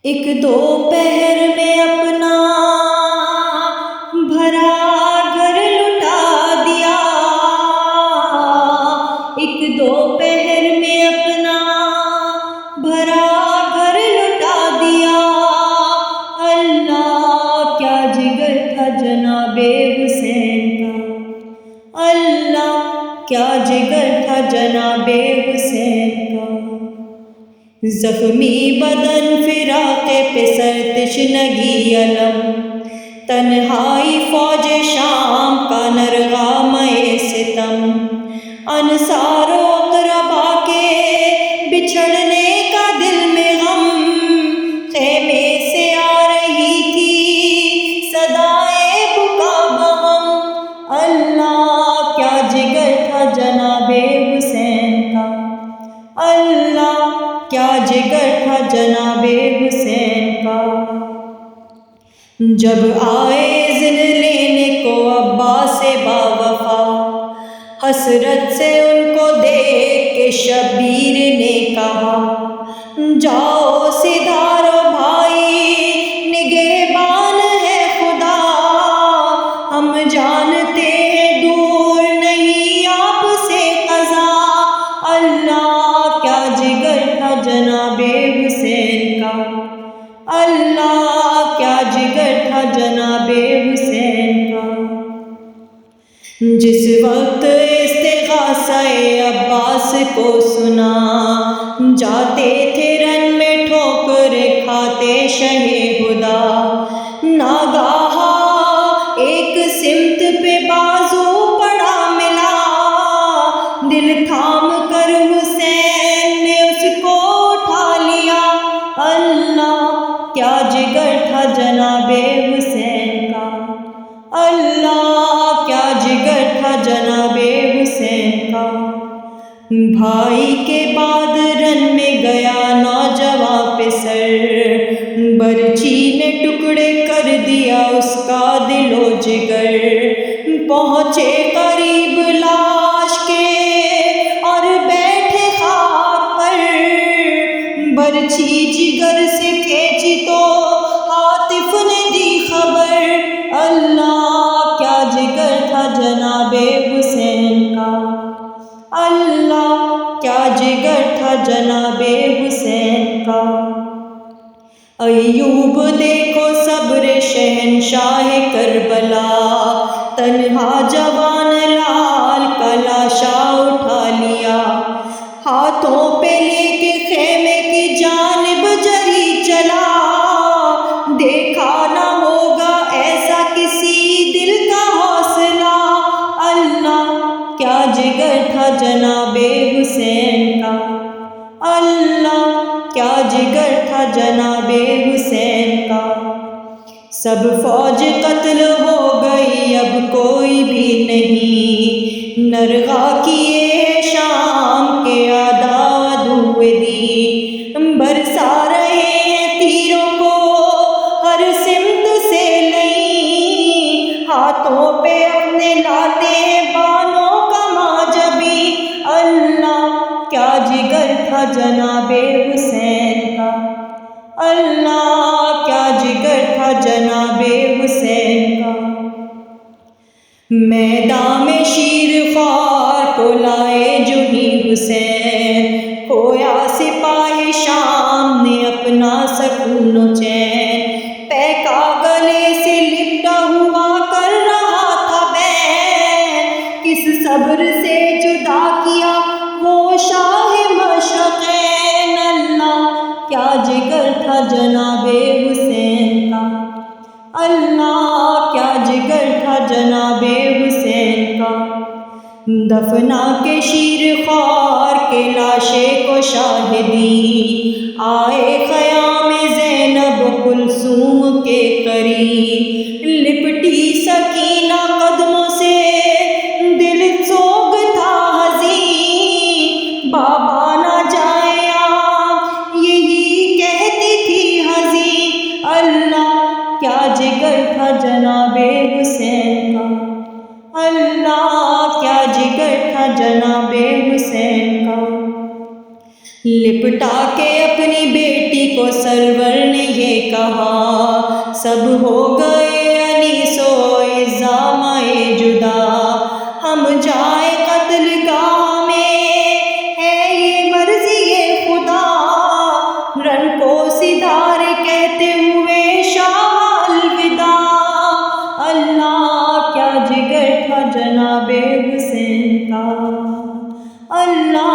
ایک دوپہر میں اپنا بھرا گھر لٹا دیا، ایک دوپہر میں اپنا بھرا گھر لٹا دیا۔ اللہ کیا جگر تھا جناب حسین کا، اللہ کیا جگر تھا جناب حسین کا۔ زخمی بدن فراق پہ سر تشنگی علم، تنہائی فوج شام کا نرغامۂ ستم، انصار و اقربا کے بچھڑنے کا دل میں غم، خیمے سے آ رہی تھی صدائے بکا بغم۔ اللہ کیا جگر تھا جناب حسین کا، اللہ کیا جگر تھا جناب حسین کا۔ جب آئے اذن لینے کو عباس با وفا، حسرت سے ان کو دیکھ کے شبیر نے کہا، جاؤ سدھارو بھائی نگہبان ہے خدا، ہم جانتے ہیں دور نہیں آپ سے قضا۔ اللہ کیا جگر تھا جناب حسین کا، اللہ کیا جگر تھا جناب حسین کا۔ جس وقت استغاثہ عباس کو سنا، جاتے تھے رن میں ٹھوکریں کھاتے شہ ہدا، ناگاہ ایک سمت پہ بازو پڑا ملا، دل تھام کر حسین نے اس کو اٹھا لیا۔ اللہ کیا جگر تھا جناب حسین کا، اللہ کیا جگر تھا جناب حسین کا۔ بھائی کے بعد رن میں گیا نوجواں پہ سر، برچھی نے ٹکڑے کر دیا اس کا دل و جگر، پہنچے قریب لاش کے اور بیٹھے خاک پر، برچھی جگر سے کھینچی تو عاطف نے دی خبر۔ اللہ کیا جگر تھا جناب حسین کا، اللہ کیا جگر تھا جناب حسین کا۔ ایوب دیکھو صبر شہنشاہ کربلا، تنہا جوان لال کا لاشا اٹھا لیا، ہاتھوں پہ لے کے خیمے کی جانب جری چلا، دیکھا نہ ہوگا ایسا کسی دل کا حوصلہ۔ اللہ کیا جگر تھا جناب حسین کا، اللہ کیا جگر تھا جناب حسین کا۔ سب فوج قتل ہو گئی اب کوئی بھی نہیں، نرغا کیے ہیں شام کے اعداء عدو دی، برسا رہے ہیں تیروں کو ہر سمت سے لئی، ہاتھوں پہ اپنے لاتے ہیں بانوں کا ماجبی۔ اللہ کیا جگر تھا جناب حسین کا، اللہ کیا جگر تھا جناب حسین کا۔ میدان میں شیر خوار کو لائے جو ہی حسین، کھویا سپاہی شام نے اپنا سکون و چین، پیکا گلے سے لپٹا ہوا کر رہا تھا بین، کس صبر سے جدا کیا وہ شاہ مشرقین۔ اللہ کیا جگر تھا جناب حسین کا، اللہ کیا جگر تھا جناب حسین کا۔ دفنا کے شیر خوار کے لاشے کو شاہدی، آئے خیام زینب کلثوم کے قریب، لپٹی سکینہ قدموں سے دل سوگ تھا حزین، بابا نہ جائیں آپ یہی کہتی تھی حزین۔ اللہ کیا جگر تھا جناب حسین کا، اللہ کیا جگر تھا جناب حسین کا۔ لپٹا کے اپنی بیٹی کو سرور نے سب ہو گئے انیس و عزامۂ جدا، ہم جائے قتل گاہ میں ہے یہ مرضی خدا، رن کو سدھارے کہتے ہوئے شاہ الوداع۔ اللہ کیا جگر تھا جناب حسین کا، اللہ